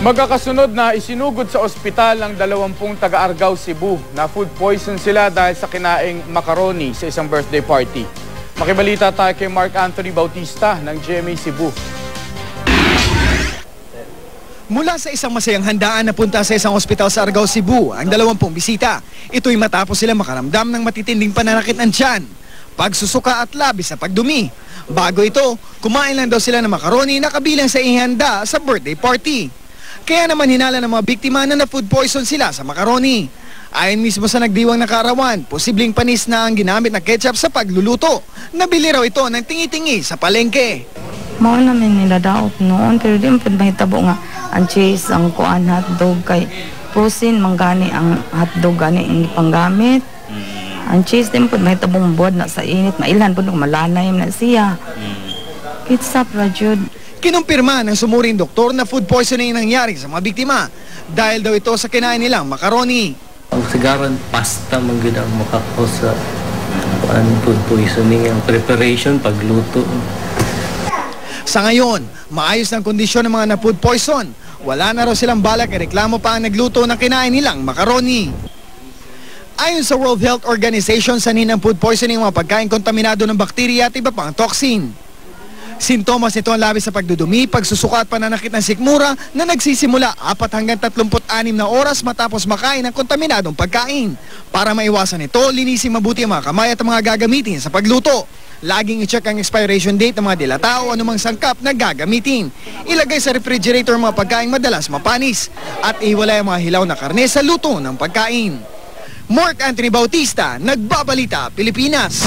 Magkakasunod na isinugod sa ospital ang 20 taga-Argao, Cebu na food poison sila dahil sa kinaing macaroni sa isang birthday party. Makibalita tayo kay Mark Anthony Bautista ng GMA Cebu. Mula sa isang masayang handaan na punta sa isang ospital sa Argao, Cebu ang 20 bisita. Ito'y matapos sila makaramdam ng matitinding pananakit ng tiyan, pagsusuka at labis sa pagdumi. Bago ito, kumain lang daw sila ng macaroni na kabilang sa ihanda sa birthday party. Kaya naman hinala ng mga biktima na na-food poison sila sa macaroni. Ayon mismo sa nagdiwang na kaarawan, posibleng panis na ang ginamit na ketchup sa pagluluto. Nabili raw ito ng tingi-tingi sa palengke. Mao namin nila daot noon, pero di mo mahitabo nga ang cheese, ang kuan hotdog kay pusin manggani ang hotdog gani ang panggamit. Ang cheese di mo mahitabong buwad na sa init, mailan po malanay na siya. Ketchup ra jud. Kinumpirma ng sumuring doktor na food poisoning nangyari sa mga biktima dahil daw ito sa kinain nilang macaroni. Ang sigaran pasta manggid ang makakos sa food poisoning, ang preparation, pagluto. Sa ngayon, maayos ng kondisyon ng mga na-food poison. Wala na raw silang balak ireklamo pa ang nagluto ng kinain nilang macaroni. Ayon sa World Health Organization, sanhin ng food poisoning ang mga pagkain kontaminado ng bakterya at iba pang toxin. Sintomas nito ang labis sa pagdudumi, pagsusuka at pananakit ng sikmura na nagsisimula 4 hanggang 36 na oras matapos makain ng kontaminadong pagkain. Para maiwasan ito, linisin mabuti ang mga kamay at mga gagamitin sa pagluto. Laging i-check ang expiration date ng mga dilata o anumang sangkap na gagamitin. Ilagay sa refrigerator ang mga pagkain madalas mapanis at ihiwalay ang mga hilaw na karne sa luto ng pagkain. Mark Anthony Bautista, Nagbabalita, Pilipinas.